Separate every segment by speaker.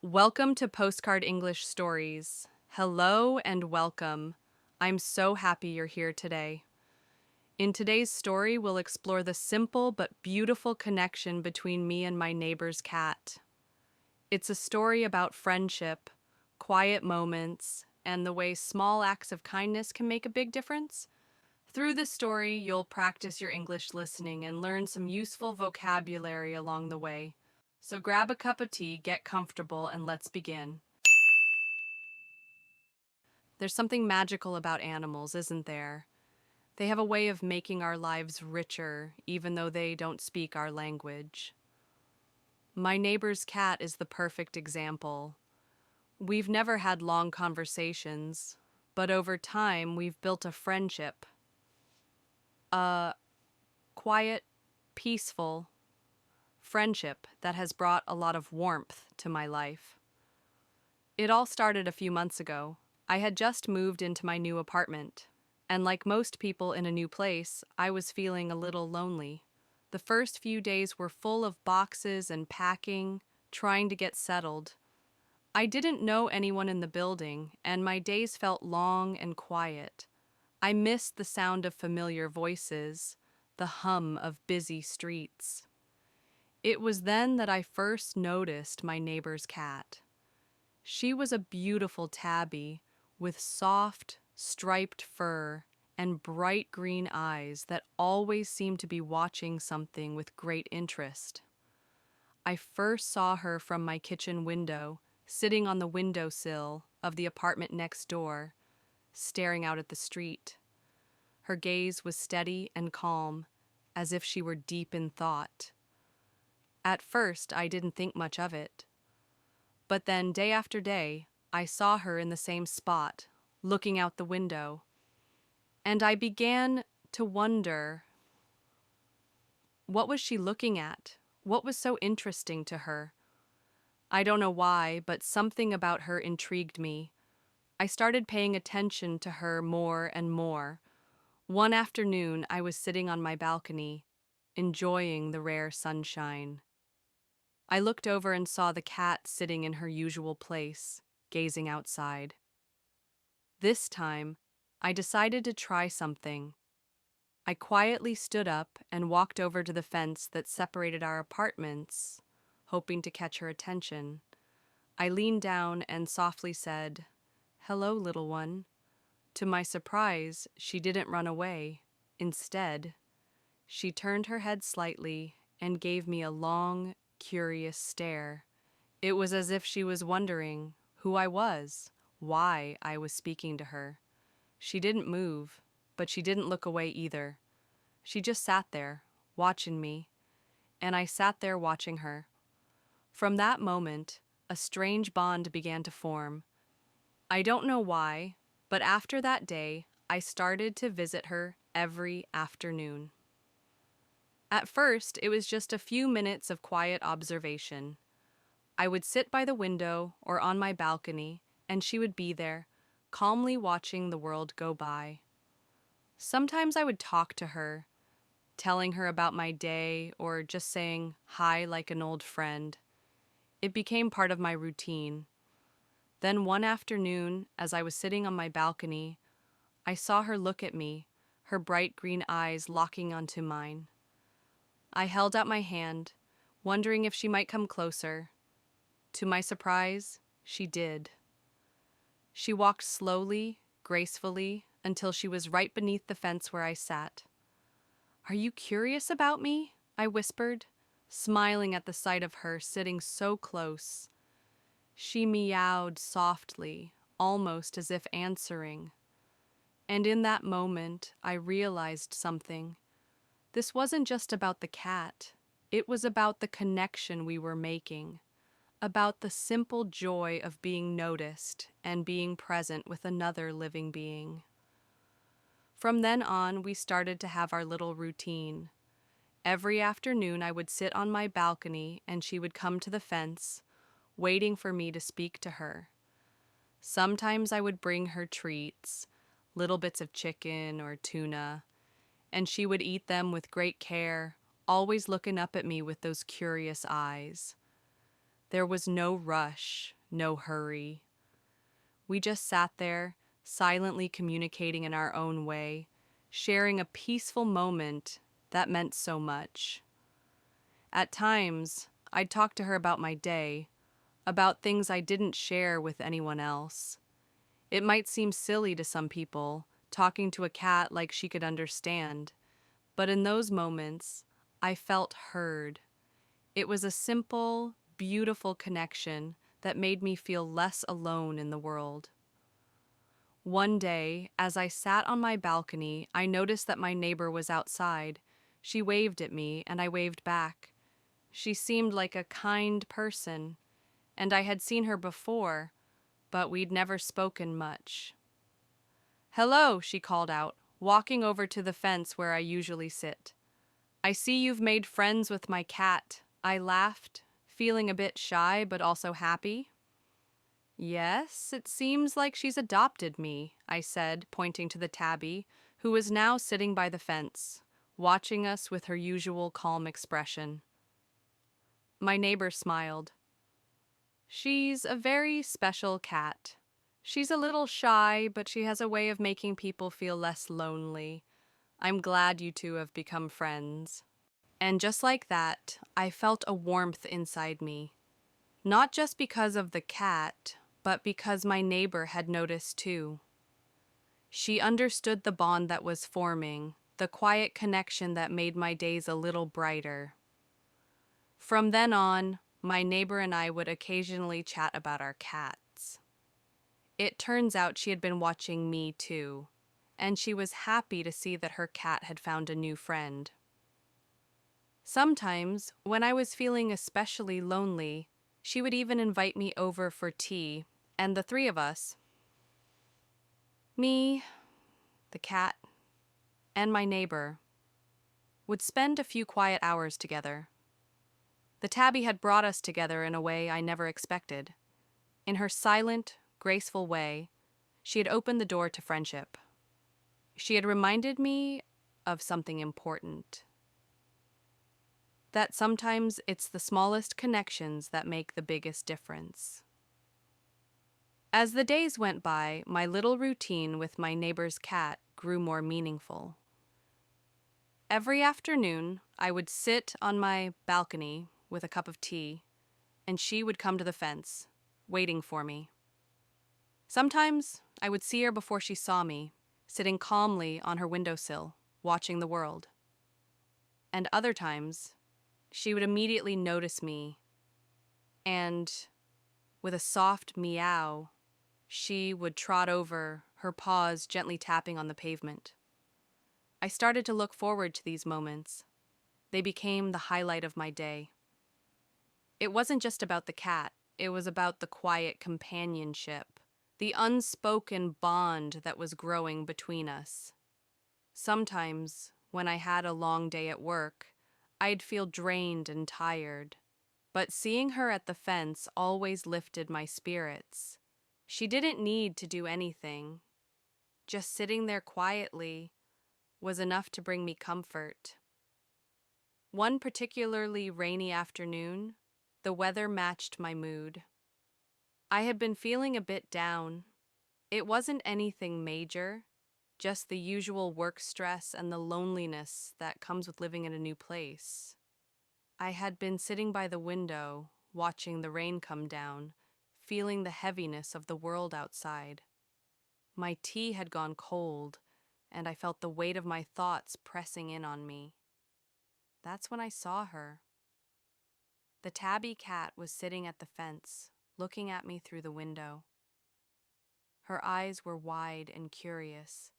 Speaker 1: Welcome to Postcard English Stories. Hello and welcome. I'm so happy you're here today. In today's story, we'll explore the simple but beautiful connection between me and my neighbor's cat. It's a story about friendship, quiet moments, and the way small acts of kindness can make a big difference. Through this story, you'll practice your English listening and learn some useful vocabulary along the way. So grab a cup of tea, get comfortable, and let's begin. There's something magical about animals, isn't there? They have a way of making our lives richer, even though they don't speak our language. My neighbor's cat is the perfect example. We've never had long conversations, but over time we've built a friendship. A quiet, peaceful friendship that has brought a lot of warmth to my life. It all started a few months ago. I had just moved into my new apartment, and like most people in a new place, I was feeling a little lonely. The first few days were full of boxes and packing, trying to get settled. I didn't know anyone in the building, and my days felt long and quiet. I missed the sound of familiar voices, the hum of busy streets. It was then that I first noticed my neighbor's cat. She was a beautiful tabby with soft, striped fur and bright green eyes that always seemed to be watching something with great interest. I first saw her from my kitchen window, sitting on the windowsill of the apartment next door, staring out at the street. Her gaze was steady and calm, as if she were deep in thought. At first, I didn't think much of it. But then, day after day, I saw her in the same spot, looking out the window. And I began to wonder, what was she looking at? What was so interesting to her? I don't know why, but something about her intrigued me. I started paying attention to her more and more. One afternoon, I was sitting on my balcony, enjoying the rare sunshine. I looked over and saw the cat sitting in her usual place, gazing outside. This time, I decided to try something. I quietly stood up and walked over to the fence that separated our apartments, hoping to catch her attention. I leaned down and softly said, "Hello, little one." To my surprise, she didn't run away. Instead, she turned her head slightly and gave me a long, curious stare. It was as if she was wondering who I was, why I was speaking to her. She didn't move, but she didn't look away either. She just sat there, watching me, and I sat there watching her. From that moment, a strange bond began to form. I don't know why, but after that day, I started to visit her every afternoon. At first, it was just a few minutes of quiet observation. I would sit by the window or on my balcony, and she would be there, calmly watching the world go by. Sometimes I would talk to her, telling her about my day or just saying hi like an old friend. It became part of my routine. Then one afternoon, as I was sitting on my balcony, I saw her look at me, her bright green eyes locking onto mine. I held out my hand, wondering if she might come closer. To my surprise, she did. She walked slowly, gracefully, until she was right beneath the fence where I sat. "Are you curious about me?" I whispered, smiling at the sight of her sitting so close. She meowed softly, almost as if answering. And in that moment, I realized something. This wasn't just about the cat. It was about the connection we were making, about the simple joy of being noticed and being present with another living being. From then on, we started to have our little routine. Every afternoon, I would sit on my balcony and she would come to the fence, waiting for me to speak to her. Sometimes I would bring her treats, little bits of chicken or tuna, and she would eat them with great care, always looking up at me with those curious eyes. There was no rush, no hurry. We just sat there, silently communicating in our own way, sharing a peaceful moment that meant so much. At times, I'd talk to her about my day, about things I didn't share with anyone else. It might seem silly to some people, talking to a cat like she could understand, but in those moments, I felt heard. It was a simple, beautiful connection that made me feel less alone in the world. One day, as I sat on my balcony, I noticed that my neighbor was outside. She waved at me, and I waved back. She seemed like a kind person, and I had seen her before, but we'd never spoken much. "Hello," she called out, walking over to the fence where I usually sit. "I see you've made friends with my cat." I laughed, feeling a bit shy but also happy. "Yes, it seems like she's adopted me," I said, pointing to the tabby, who was now sitting by the fence, watching us with her usual calm expression. My neighbor smiled. "She's a very special cat. She's a little shy, but she has a way of making people feel less lonely. I'm glad you two have become friends." And just like that, I felt a warmth inside me. Not just because of the cat, but because my neighbor had noticed too. She understood the bond that was forming, the quiet connection that made my days a little brighter. From then on, my neighbor and I would occasionally chat about our cats. It turns out she had been watching me too, and she was happy to see that her cat had found a new friend. Sometimes, when I was feeling especially lonely, she would even invite me over for tea, and the three of us, me, the cat, and my neighbor, would spend a few quiet hours together. The tabby had brought us together in a way I never expected. In her silent, graceful way, she had opened the door to friendship. She had reminded me of something important. That sometimes it's the smallest connections that make the biggest difference. As the days went by, my little routine with my neighbor's cat grew more meaningful. Every afternoon, I would sit on my balcony with a cup of tea, and she would come to the fence, waiting for me. Sometimes I would see her before she saw me, sitting calmly on her windowsill, watching the world. And other times, she would immediately notice me, and with a soft meow, she would trot over, her paws gently tapping on the pavement. I started to look forward to these moments. They became the highlight of my day. It wasn't just about the cat, it was about the quiet companionship, the unspoken bond that was growing between us. Sometimes, when I had a long day at work, I'd feel drained and tired, but seeing her at the fence always lifted my spirits. She didn't need to do anything. Just sitting there quietly was enough to bring me comfort. One particularly rainy afternoon, the weather matched my mood. I had been feeling a bit down. It wasn't anything major, just the usual work stress and the loneliness that comes with living in a new place. I had been sitting by the window, watching the rain come down, feeling the heaviness of the world outside. My tea had gone cold, and I felt the weight of my thoughts pressing in on me. That's when I saw her. The tabby cat was sitting at the fence, looking at me through the window. Her eyes were wide and curious,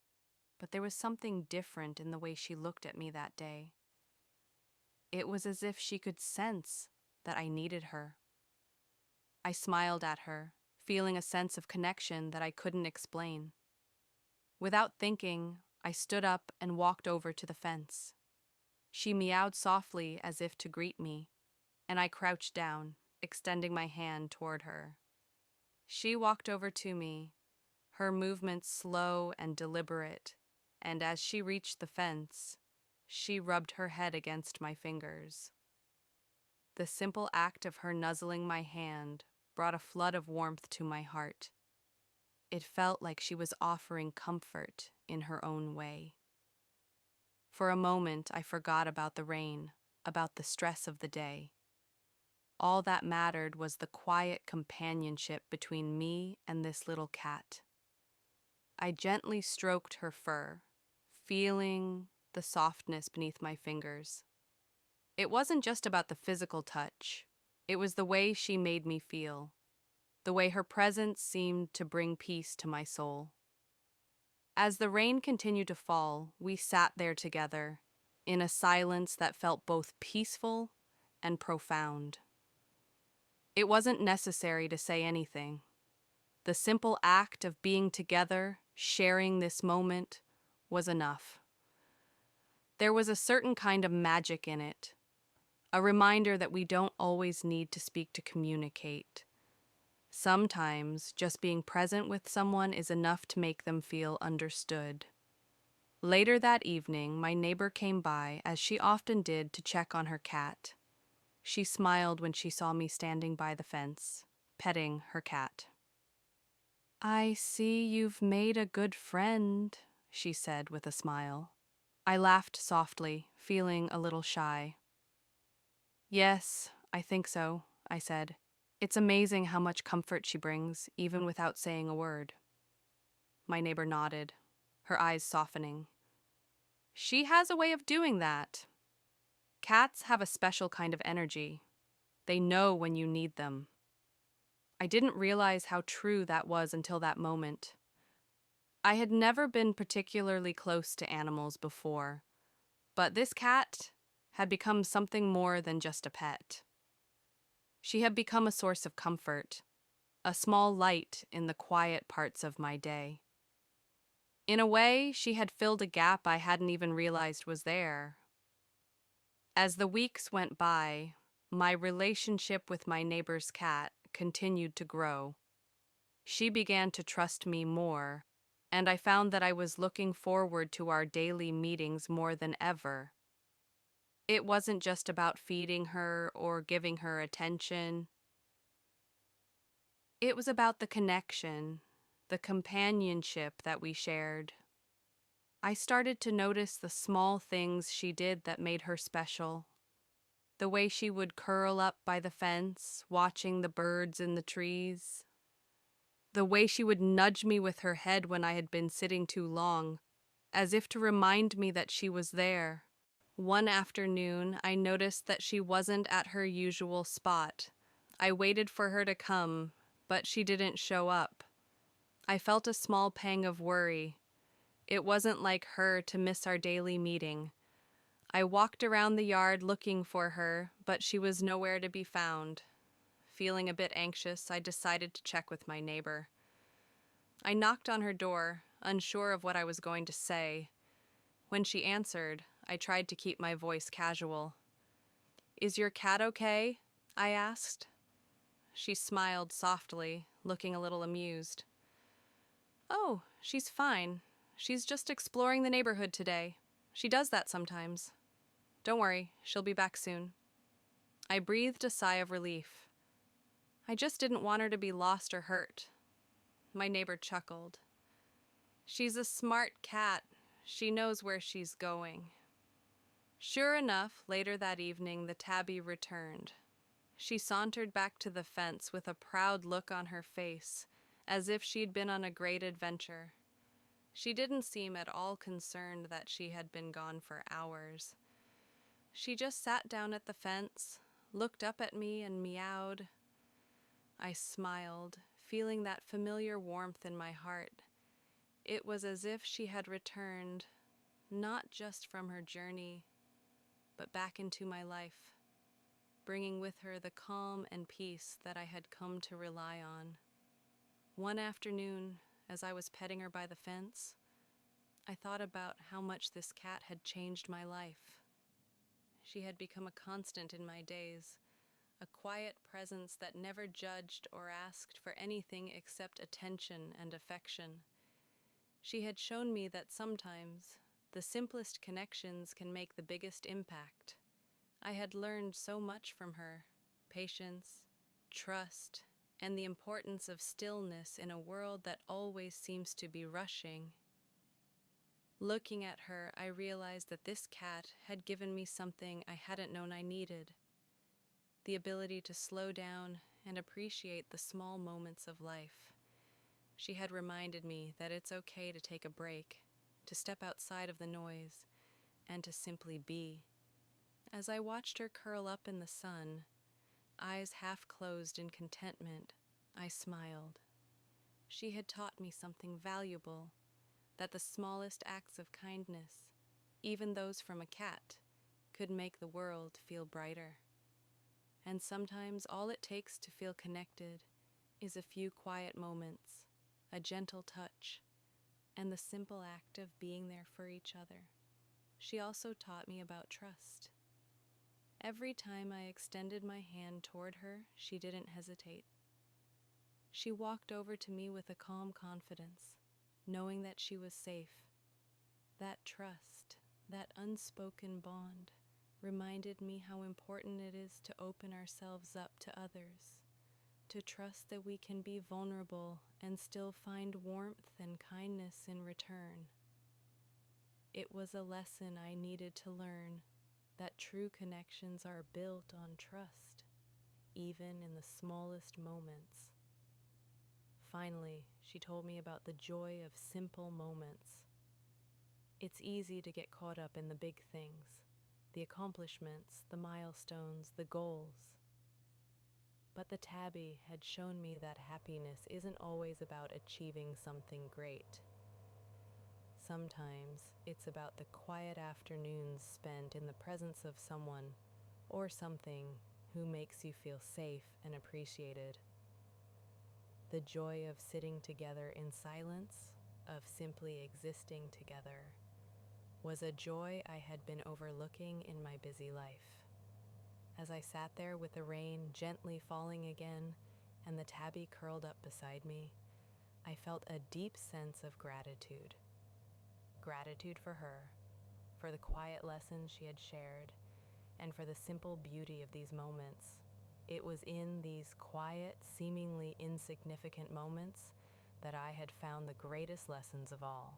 Speaker 1: but there was something different in the way she looked at me that day. It was as if she could sense that I needed her. I smiled at her, feeling a sense of connection that I couldn't explain. Without thinking, I stood up and walked over to the fence. She meowed softly as if to greet me, and I crouched down, extending my hand toward her. She walked over to me, her movements slow and deliberate, and as she reached the fence, she rubbed her head against my fingers. The simple act of her nuzzling my hand brought a flood of warmth to my heart. It felt like she was offering comfort in her own way. For a moment, I forgot about the rain, about the stress of the day. All that mattered was the quiet companionship between me and this little cat. I gently stroked her fur, feeling the softness beneath my fingers. It wasn't just about the physical touch. It was the way she made me feel, the way her presence seemed to bring peace to my soul. As the rain continued to fall, we sat there together, in a silence that felt both peaceful and profound. It wasn't necessary to say anything. The simple act of being together, sharing this moment, was enough. There was a certain kind of magic in it, a reminder that we don't always need to speak to communicate. Sometimes just being present with someone is enough to make them feel understood. Later that evening, my neighbor came by, as she often did, to check on her cat. She smiled when she saw me standing by the fence, petting her cat. "I see you've made a good friend," she said with a smile. I laughed softly, feeling a little shy. "Yes, I think so," I said. "It's amazing how much comfort she brings, even without saying a word." My neighbor nodded, her eyes softening. "She has a way of doing that. Cats have a special kind of energy. They know when you need them." I didn't realize how true that was until that moment. I had never been particularly close to animals before, but this cat had become something more than just a pet. She had become a source of comfort, a small light in the quiet parts of my day. In a way, she had filled a gap I hadn't even realized was there. As the weeks went by, my relationship with my neighbor's cat continued to grow. She began to trust me more, and I found that I was looking forward to our daily meetings more than ever. It wasn't just about feeding her or giving her attention. It was about the connection, the companionship that we shared. I started to notice the small things she did that made her special. The way she would curl up by the fence, watching the birds in the trees. The way she would nudge me with her head when I had been sitting too long, as if to remind me that she was there. One afternoon, I noticed that she wasn't at her usual spot. I waited for her to come, but she didn't show up. I felt a small pang of worry. It wasn't like her to miss our daily meeting. I walked around the yard looking for her, but she was nowhere to be found. Feeling a bit anxious, I decided to check with my neighbor. I knocked on her door, unsure of what I was going to say. When she answered, I tried to keep my voice casual. "Is your cat okay?" I asked. She smiled softly, looking a little amused. "Oh, she's fine. She's just exploring the neighborhood today. She does that sometimes. Don't worry, she'll be back soon." I breathed a sigh of relief. I just didn't want her to be lost or hurt. My neighbor chuckled. "She's a smart cat. She knows where she's going." Sure enough, later that evening, the tabby returned. She sauntered back to the fence with a proud look on her face, as if she'd been on a great adventure. She didn't seem at all concerned that she had been gone for hours. She just sat down at the fence, looked up at me, and meowed. I smiled, feeling that familiar warmth in my heart. It was as if she had returned, not just from her journey, but back into my life, bringing with her the calm and peace that I had come to rely on. One afternoon, as I was petting her by the fence, I thought about how much this cat had changed my life. She had become a constant in my days, a quiet presence that never judged or asked for anything except attention and affection. She had shown me that sometimes the simplest connections can make the biggest impact. I had learned so much from her: patience, trust, and the importance of stillness in a world that always seems to be rushing. Looking at her, I realized that this cat had given me something I hadn't known I needed: the ability to slow down and appreciate the small moments of life. She had reminded me that it's okay to take a break, to step outside of the noise, and to simply be. As I watched her curl up in the sun, eyes half closed in contentment, I smiled. She had taught me something valuable: that the smallest acts of kindness, even those from a cat, could make the world feel brighter. And sometimes all it takes to feel connected is a few quiet moments, a gentle touch, and the simple act of being there for each other. She also taught me about trust. Every time I extended my hand toward her, she didn't hesitate. She walked over to me with a calm confidence, knowing that she was safe. That trust, that unspoken bond, reminded me how important it is to open ourselves up to others, to trust that we can be vulnerable and still find warmth and kindness in return. It was a lesson I needed to learn, that true connections are built on trust, even in the smallest moments. Finally, she told me about the joy of simple moments. It's easy to get caught up in the big things, the accomplishments, the milestones, the goals. But the tabby had shown me that happiness isn't always about achieving something great. Sometimes it's about the quiet afternoons spent in the presence of someone or something who makes you feel safe and appreciated. The joy of sitting together in silence, of simply existing together, was a joy I had been overlooking in my busy life. As I sat there with the rain gently falling again and the tabby curled up beside me, I felt a deep sense of gratitude. Gratitude for her, for the quiet lessons she had shared, and for the simple beauty of these moments. It was in these quiet, seemingly insignificant moments that I had found the greatest lessons of all: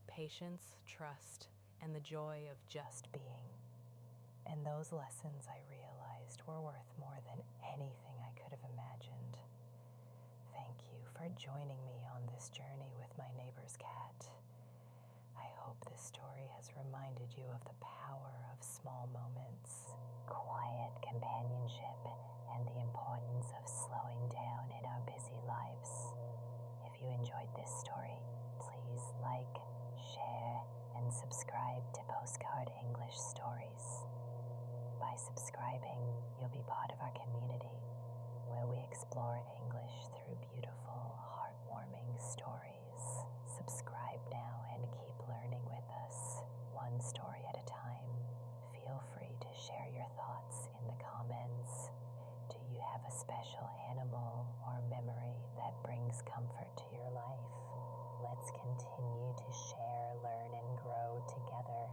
Speaker 1: patience, trust, and the joy of just being. And those lessons, I realized, were worth more than anything I could have imagined. Thank you for joining me on this journey with my neighbor's cat. I hope this story has reminded you of the power of small moments, quiet companionship, and the importance of slowing down in our busy lives. If you enjoyed this story, please like, share, and subscribe to Postcard English Stories. By subscribing, you'll be part of our community, where we explore English through beautiful, heartwarming stories. Subscribe now and keep learning with us, one story at a time. Feel free to share your thoughts in the comments. Do you have a special animal or memory that brings comfort to your life? Let's continue to share, learn, and grow together.